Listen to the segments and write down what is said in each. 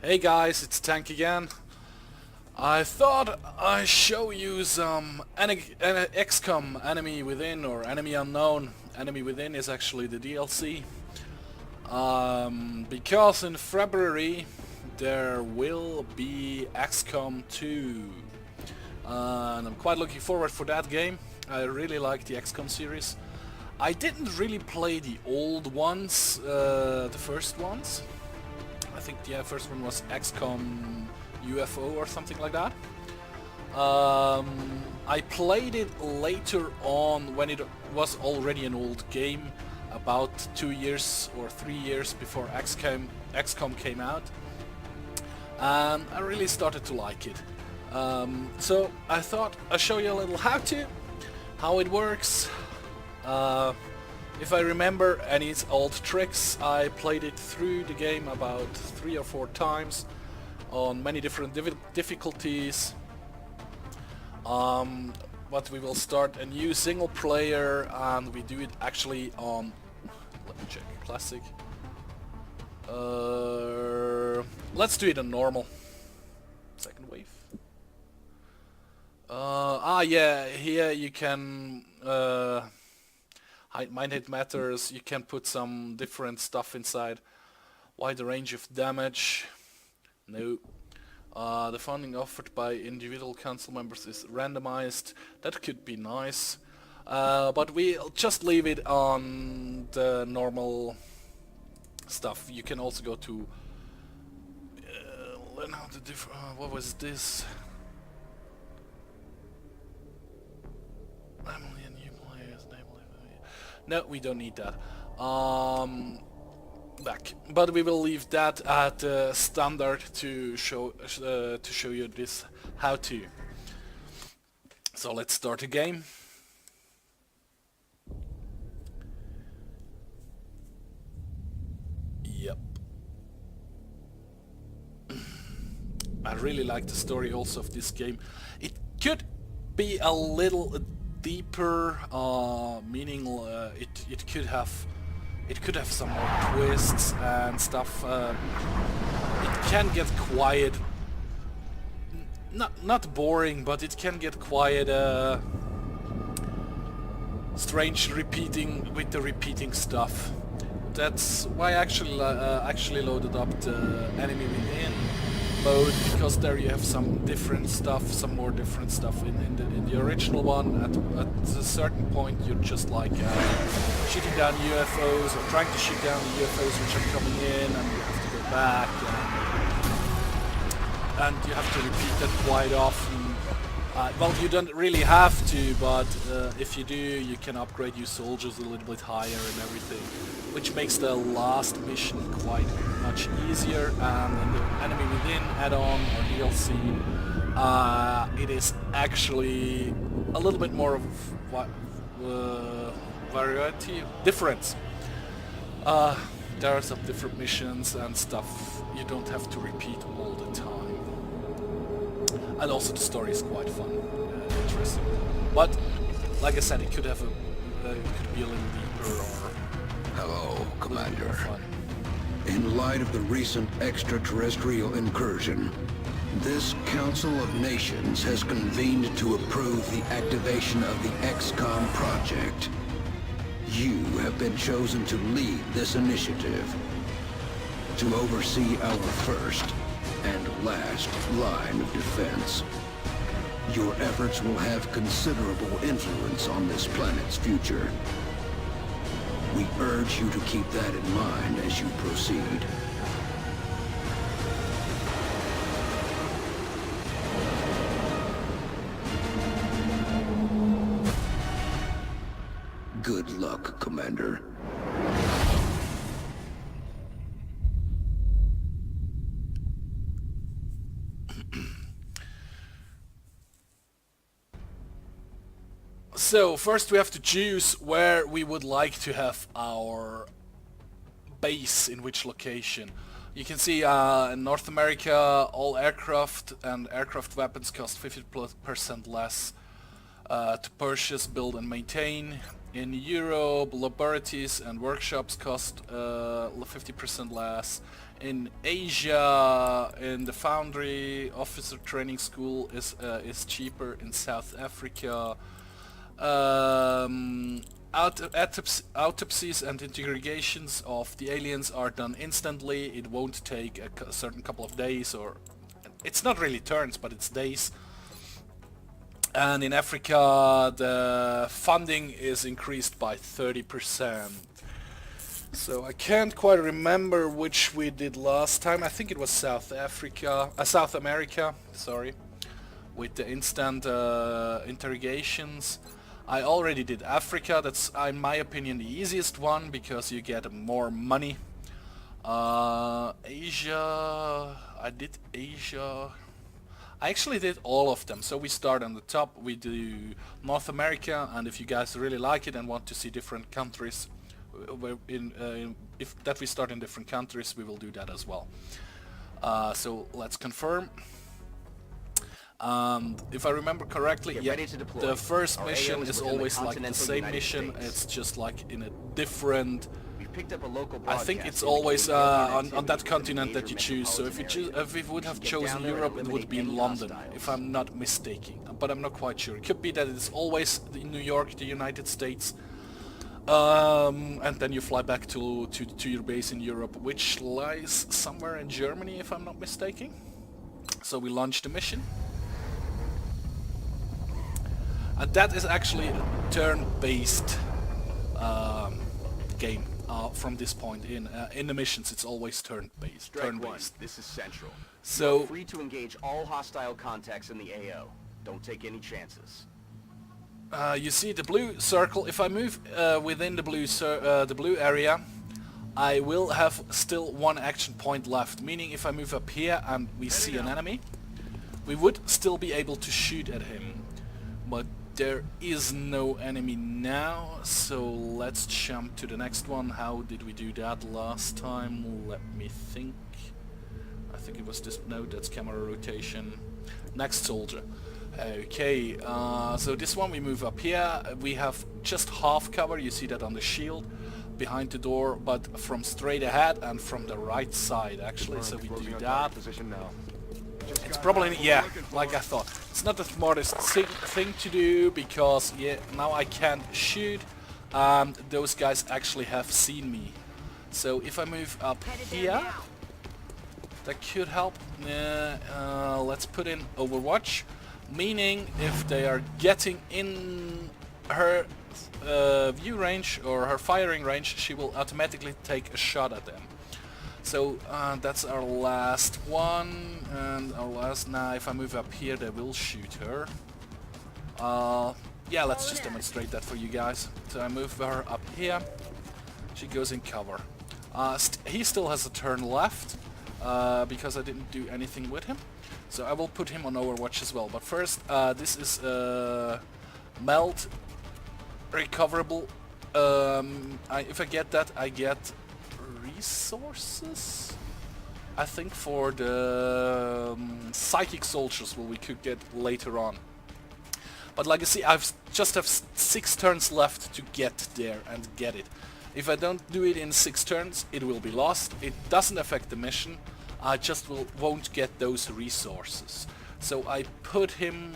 Hey guys, it's Tank again. I thought I'd show you some XCOM Enemy Within or Enemy Unknown. Enemy Within is actually the DLC. Because in February there will be XCOM 2. And I'm quite looking forward for that game. I really like the XCOM series. I didn't really play the old ones, the first ones. I think the first one was XCOM UFO or something like that. I played it later on when it was already an old game, about 2 years or 3 years before XCOM came out, and I really started to like it. So I thought I'd show you a little how it works. If I remember any old tricks, I played it through the game about 3 or 4 times on many different difficulties. But we will start a new single player, and we do it actually on, let me check, classic. Let's do it on normal. Second wave. Yeah, here you can Mind hit matters, you can put some different stuff inside. Wide range of damage. No. The funding offered by individual council members is randomized. That could be nice. But we'll just leave it on the normal stuff. You can also go to learn how to what was this? No, we don't need that. Back, but we will leave that at standard to show you this how to. So let's start the game. Yep. I really like the story also of this game. It could be a little deeper, meaning it could have some more twists and stuff. It can get quiet, not boring, but it can get quiet, strange repeating with the repeating stuff. That's why I actually loaded up the Enemy Within mode, because there you have some different stuff, some more different stuff in the original one. At a certain point you're just like shooting down UFOs or trying to shoot down the UFOs which are coming in, and you have to go back, and you have to repeat that quite often. Well, you don't really have to, but if you do, you can upgrade your soldiers a little bit higher and everything, which makes the last mission quite much easier. And in the Enemy Within add-on or DLC, it is actually a little bit more of variety, difference. There are some different missions and stuff you don't have to repeat all the time. And also the story is quite fun and interesting. But like I said, it could have could be a little deeper or hello, Commander. fun. In light of the recent extraterrestrial incursion, this Council of Nations has convened to approve the activation of the XCOM project. You have been chosen to lead this initiative, to oversee our first and last line of defense. Your efforts will have considerable influence on this planet's future. We urge you to keep that in mind as you proceed. Good luck, Commander. So first we have to choose where we would like to have our base, in which location. You can see in North America all aircraft and aircraft weapons cost 50% less to purchase, build and maintain. In Europe, laboratories and workshops cost 50% less. In Asia, in the foundry, officer training school is cheaper. In South Africa, autopsies and interrogations of the aliens are done instantly. It won't take a certain couple of days, or it's not really turns, but it's days. And in Africa, the funding is increased by 30%. So I can't quite remember which we did last time. I think it was South America, sorry, with the instant interrogations. I already did Africa. That's, in my opinion, the easiest one because you get more money. Asia, I did Asia. I actually did all of them. So we start on the top, we do North America, and if you guys really like it and want to see different countries, if we start in different countries, we will do that as well. So let's confirm. If I remember correctly, yeah, the first mission is always like the same mission. It's just like in a different. I think it's always on that continent that you choose. So if we would have chosen Europe, it would be in London, if I'm not mistaken. But I'm not quite sure. It could be that it's always in New York, the United States. And then you fly back to your base in Europe, which lies somewhere in Germany, if I'm not mistaken. So we launch the mission. And that is actually a turn-based game from this point in. In the missions, it's always turn-based. This is Central. So you're free to engage all hostile contacts in the AO. Don't take any chances. You see the blue circle. If I move within the blue area, I will have still one action point left. Meaning, if I move up here and we see an enemy, we would still be able to shoot at him. But there is no enemy now, so let's jump to the next one. How did we do that last time? Let me think. I think it was this. No, that's camera rotation. Next soldier. Okay, so this one we move up here. We have just half cover. You see that on the shield behind the door, but from straight ahead and from the right side actually. So we do that. It's probably, yeah, like I thought. It's not the smartest thing to do because, yeah, now I can't shoot. Those guys actually have seen me. So if I move up here, that could help. Let's put in Overwatch, meaning if they are getting in her view range or her firing range, she will automatically take a shot at them. So that's our last one, and our last. Now if I move up here, they will shoot her. Yeah, let's just demonstrate that for you guys. So I move her up here, she goes in cover. He still has a turn left, because I didn't do anything with him. So I will put him on Overwatch as well. But first, this is melt recoverable. If I get that, I get resources, I think, for the psychic soldiers we could get later on. But like I see, I've just have 6 turns left to get there and get it. If I don't do it in 6 turns, it will be lost. It doesn't affect the mission. I just won't get those resources. So I put him.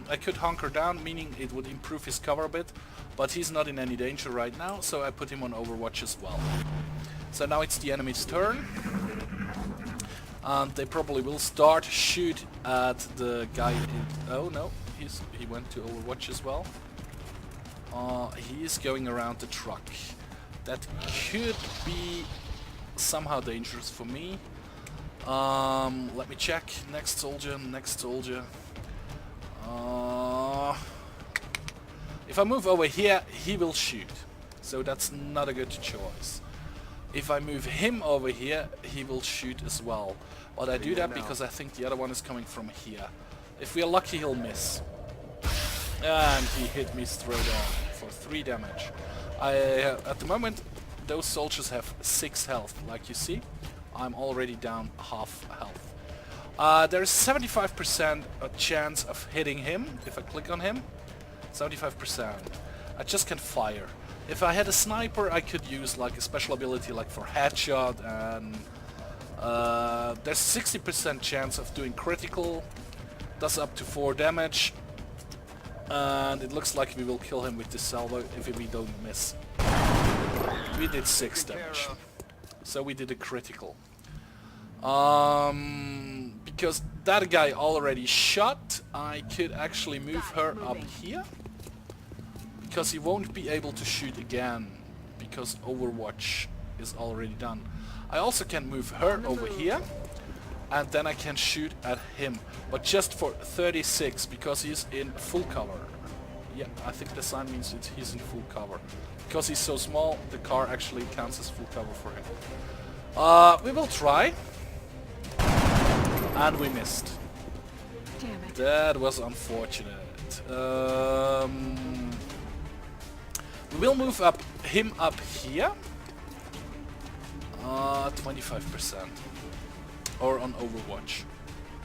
I could hunker down, meaning it would improve his cover a bit, but he's not in any danger right now, so I put him on Overwatch as well. So now it's the enemy's turn, and they probably will start shoot at the guy oh no, he went to Overwatch as well. He is going around the truck. That could be somehow dangerous for me. Let me check. Next soldier, next soldier. If I move over here, he will shoot. So that's not a good choice. If I move him over here, he will shoot as well. But I do that because I think the other one is coming from here. If we are lucky, he'll miss. And he hit me straight on for 3 damage. At the moment, those soldiers have 6 health, like you see. I'm already down half health. There's 75% a chance of hitting him if I click on him. 75%. I just can fire. If I had a sniper, I could use like a special ability like for headshot, and there's 60% chance of doing critical, does up to 4 damage, and it looks like we will kill him with the salvo if we don't miss. We did 6 damage, so we did a critical. Because that guy already shot, I could actually move her up here, because he won't be able to shoot again, because Overwatch is already done. I also can move her over here, and then I can shoot at him, but just for 36, because he's in full cover. Yeah, I think the sign means he's in full cover. Because he's so small, the car actually counts as full cover for him. We will try. And we missed. Damn it. That was unfortunate. We will move him up here. 25%. Or on Overwatch.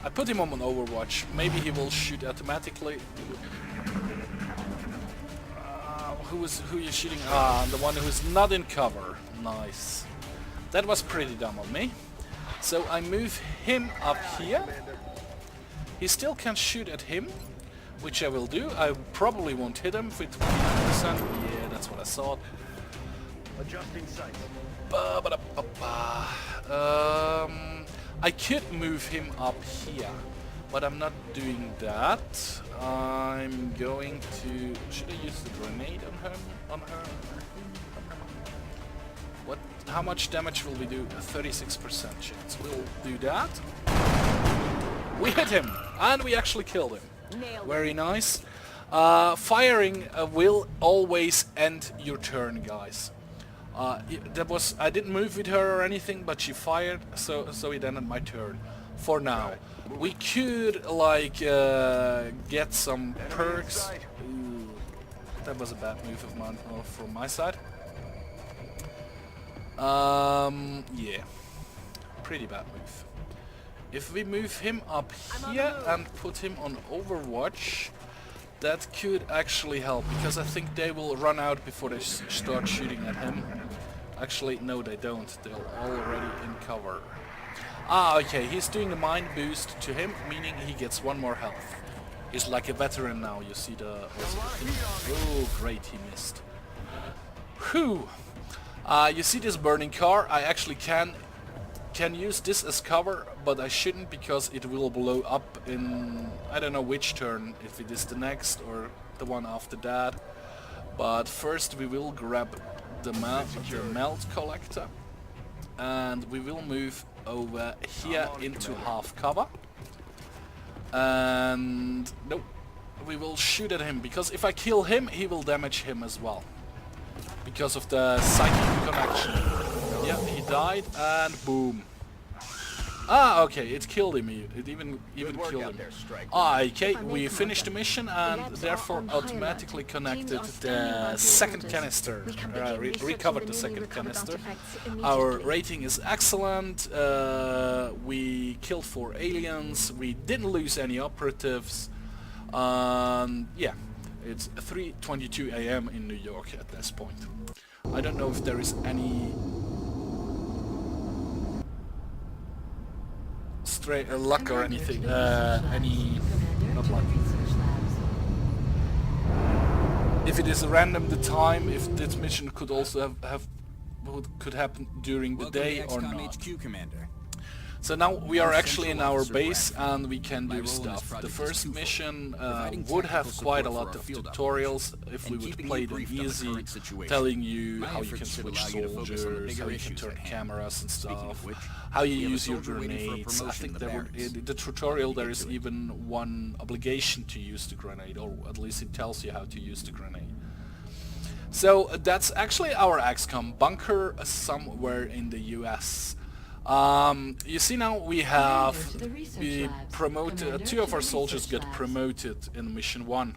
I put him on Overwatch. Maybe he will shoot automatically. Who are you shooting? The one who is not in cover. Nice. That was pretty dumb of me. So I move him up here. He still can shoot at him, which I will do. I probably won't hit him with 20%. Yeah, that's what I thought. Adjusting sights. I could move him up here, but I'm not doing that. I'm going to... Should I use the grenade on him? On her? What? How much damage will we do? A 36% chance. We'll do that. We hit him, and we actually killed him. Very nice. Firing will always end your turn, guys. I didn't move with her or anything, but she fired, so it ended my turn. For now, we could like get some perks. Ooh, that was a bad move of mine from my side. Yeah, pretty bad move. If we move him up here and put him on Overwatch, that could actually help, because I think they will run out before they start shooting at him. Actually, no, they don't. They're already in cover. Ah, okay, he's doing the mind boost to him, meaning he gets 1 more health. He's like a veteran now, you see the... Oh, great, he missed. Whew! You see this burning car? I actually can use this as cover, but I shouldn't, because it will blow up in... I don't know which turn, if it is the next or the one after that. But first we will grab the melt collector, and we will move over here into half cover, and nope, we will shoot at him, because if I kill him, he will damage him as well, because of the psychic connection. Yeah, he died, and boom. Ah, okay, it killed him. It even killed him. Ah, okay, we finished the mission and therefore automatically connected the second canister. Recovered the second canister. Our rating is excellent. We killed 4 aliens. We didn't lose any operatives. Yeah, it's 3:22 AM in New York at this point. I don't know if there is any luck or anything, not luck. If it is random the time, if this mission could also could happen during the day or not. HQ, Commander. So now we are actually in our base and we can do stuff. The first mission would have quite a lot of tutorials if we would play them easy, telling you how you can switch soldiers, how you can turn cameras and stuff, how you use your grenades. I think in the tutorial there is even one obligation to use the grenade, or at least it tells you how to use the grenade. So that's actually our XCOM bunker somewhere in the US. You see now we promoted, 2 of our soldiers got promoted in mission 1.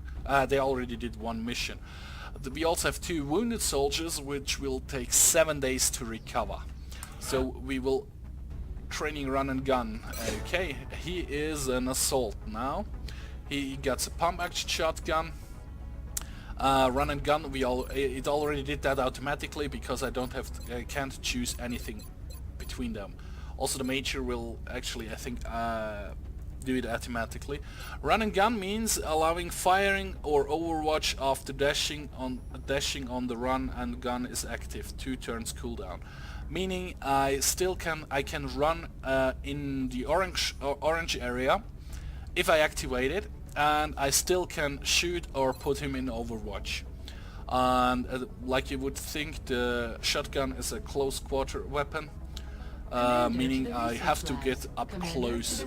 They already did 1 mission. We also have 2 wounded soldiers, which will take 7 days to recover. So we will training run and gun. Okay, he is an assault now. He gets a pump action shotgun. Run and gun, it already did that automatically because I can't choose anything between them. Also the major will actually, I think, do it automatically. Run and gun means allowing firing or overwatch after dashing on the run and gun is active. 2 turns cooldown. Meaning I can run in the orange area if I activate it, and I still can shoot or put him in overwatch. And like you would think, the shotgun is a close quarter weapon, meaning I have to get up close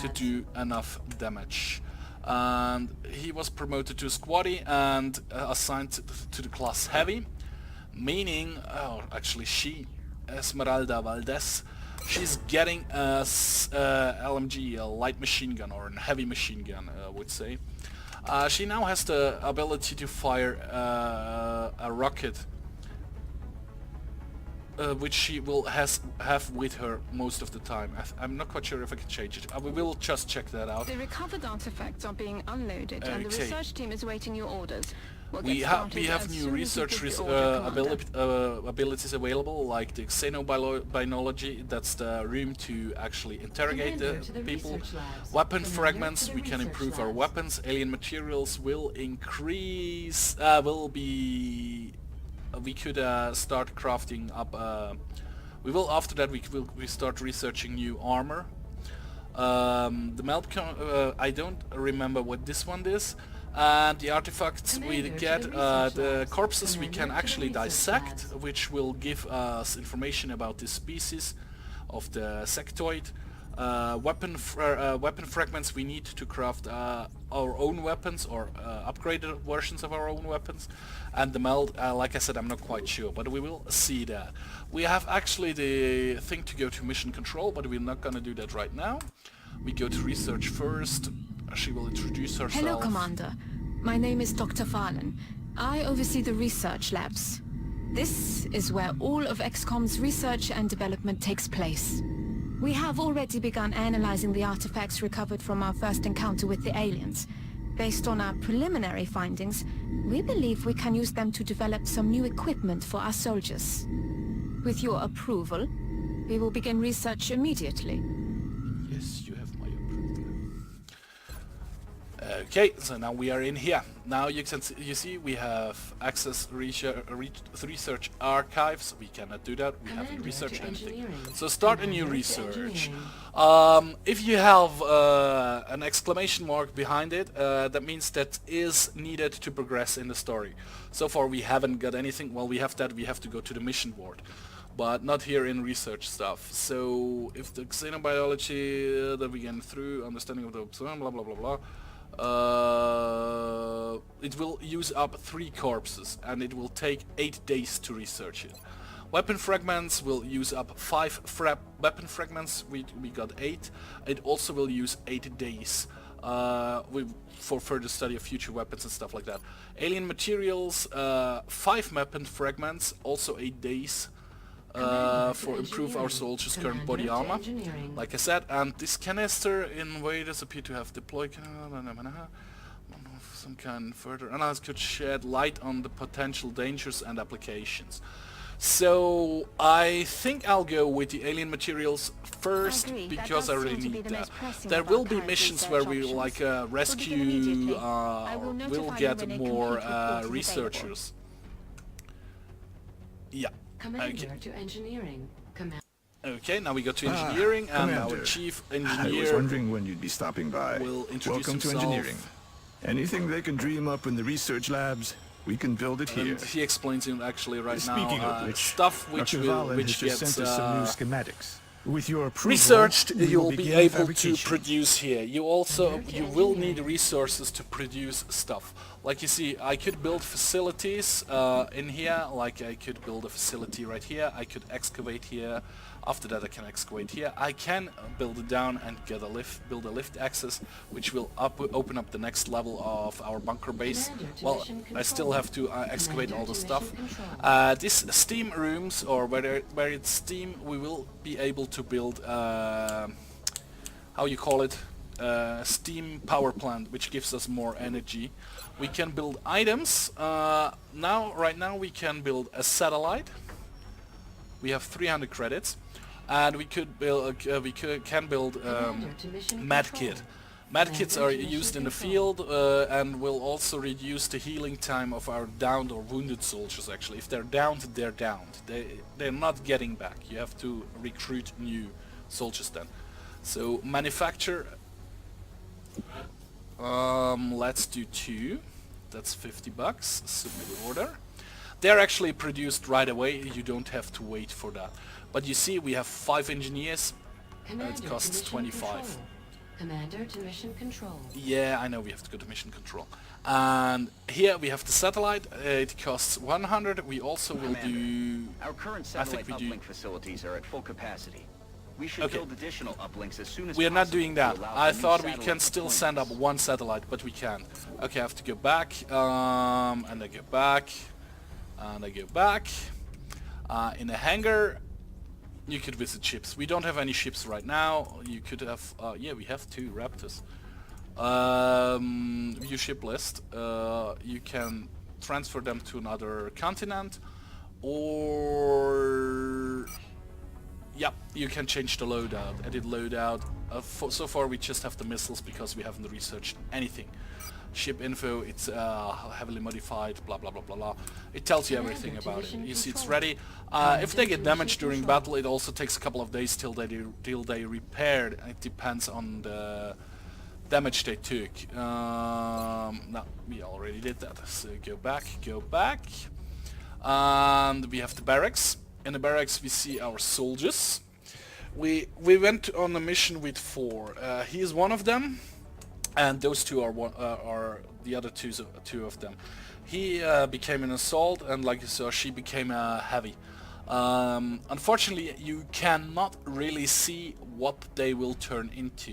to do enough damage. And he was promoted to squaddy and assigned to the class heavy, meaning, actually she, Esmeralda Valdez, she's getting a LMG, a light machine gun, or a heavy machine gun, I would say. She now has the ability to fire a rocket, which she will have with her most of the time. I'm not quite sure if I can change it. We will just check that out. The recovered artifacts are being unloaded, and the research team is waiting your orders. We have new research abilities available, like the xenobiology, that's the room to actually interrogate the people. Weapon fragments, we can improve our weapons. Alien materials will increase, we could start crafting up, after that we start researching new armor. The melt, I don't remember what this one is. And the artifacts we get, the corpses we can actually dissect, which will give us information about the species of the sectoid. Weapon fragments we need to craft our own weapons or upgraded versions of our own weapons. And the meld, like I said, I'm not quite sure, but we will see that. We have actually the thing to go to mission control, but we're not gonna do that right now. We go to research first. She will introduce herself. Hello, Commander. My name is Dr. Valen. I oversee the research labs. This is where all of XCOM's research and development takes place. We have already begun analyzing the artifacts recovered from our first encounter with the aliens. Based on our preliminary findings, we believe we can use them to develop some new equipment for our soldiers. With your approval, we will begin research immediately. Yes, you have my approval. Okay, so now we are in here. Now you see we have access research archives. We cannot do that. We haven't researched anything. So start a new research. If you have an exclamation mark behind it, that means that is needed to progress in the story. So far we haven't got anything. Well, we have that. We have to go to the mission board, but not here in research stuff. So if the xenobiology that we get through, understanding of the blah blah blah blah. It will use up 3 corpses and it will take 8 days to research it. Weapon fragments will use up 5 weapon fragments, we got 8. It also will use 8 days for further study of future weapons and stuff like that. Alien materials, 5 weapon fragments, also 8 days. For improve our soldiers' current body armor, like I said, and this canister invaders appear to have deployed some kind further analysis could shed light on the potential dangers and applications. So I think I'll go with the alien materials first because I really need that. There will be missions where we like rescue, we'll get more researchers. Yeah. Commander to engineering. Okay, now we go to engineering, and Commander, our chief engineer. I was wondering when you'd be stopping by. Will introduce Welcome himself. to engineering. Anything they can dream up in the research labs, we can build it here. And he explains it actually right Speaking now. of which, Stuff which Dr. Valen has gets just sent us some new schematics. With your approval, researched, we you'll will be begin able to fabrication. produce here. You will need resources to produce stuff. Like you see, I could build facilities in here, like I could build a facility right here, I could excavate here, after that I can excavate here. I can build it down and get a lift, build a lift access, which will open up the next level of our bunker base. Well, I still have to excavate all the stuff. These steam rooms, or where it's steam, we will be able to build, how you call it, steam power plant, which gives us more energy. We can build items. Right now we can build a satellite. We have 300 credits, and we could build. Can build medkit. Medkits are used in the field and will also reduce the healing time of our downed or wounded soldiers. Actually, if they're downed, they're downed. They're not getting back. You have to recruit new soldiers then. So manufacture. Let's do 2. That's 50 bucks. Submit order. They're actually produced right away. You don't have to wait for that. But you see, we have 5 engineers. It costs 25. Commander to mission control. Yeah, I know we have to go to mission control. And here we have the satellite. It costs 100. We also will do... Our current satellite uplink facilities are at full capacity. We should build additional uplinks as soon as we are not doing that. I thought we can still deployments. send up 1 satellite, but we can't. Okay, I have to go back. And I go back. And I go back. In a hangar... You could visit ships. We don't have any ships right now. You could have... yeah, we have 2 Raptors. View ship list. You can transfer them to another continent. Or... Yeah, you can change the loadout. Edit loadout. So far we just have the missiles because we haven't researched anything. Ship info, it's heavily modified, blah blah blah blah blah. It tells you everything about it. You see it's ready. If they get damaged during battle, it also takes a couple of days till they repaired. It depends on the damage they took. No, we already did that. So go back. And we have the barracks. In the barracks we see our soldiers. We went on a mission with 4. He is one of them. And those 2 are the other two of them. He became an assault, and like you saw, she became a heavy. Unfortunately, you cannot really see what they will turn into.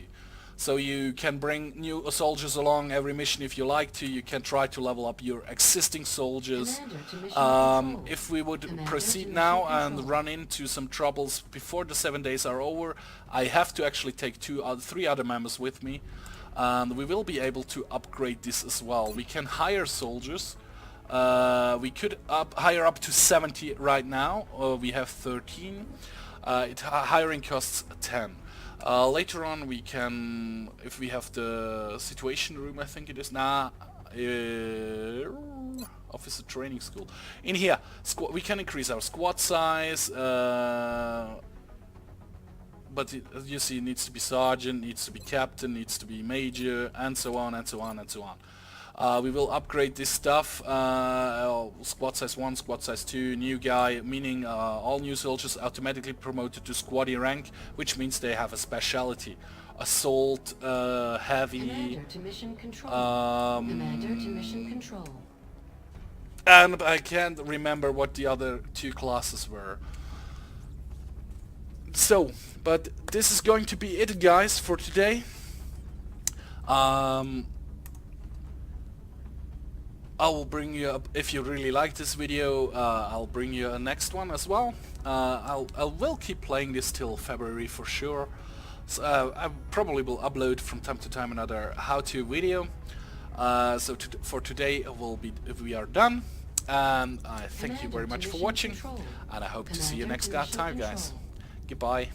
So you can bring new soldiers along every mission if you like to. You can try to level up your existing soldiers. If we would proceed now and run into some troubles before the 7 days are over, I have to actually take 3 other members with me. And we will be able to upgrade this as well. We can hire soldiers. We could hire up to 70 right now. We have 13. Hiring costs 10. Later on we can, if we have the situation room, I think it is, officer training school. In here, we can increase our squad size. But you see, it needs to be sergeant, needs to be captain, needs to be major, and so on, and so on, and so on. We will upgrade this stuff. Squad size 1, squad size 2, new guy, meaning all new soldiers automatically promoted to squaddy rank, which means they have a specialty. Assault, heavy... Commander to mission control. Commander to mission control. And I can't remember what the other 2 classes were. So, but this is going to be it, guys, for today. I will bring you up, if you really like this video, I'll bring you a next one as well. I will keep playing this till February for sure. So, I probably will upload from time to time another how-to video. So for today we are done. And I thank you very much for watching. And I hope to see you next time, guys. Goodbye.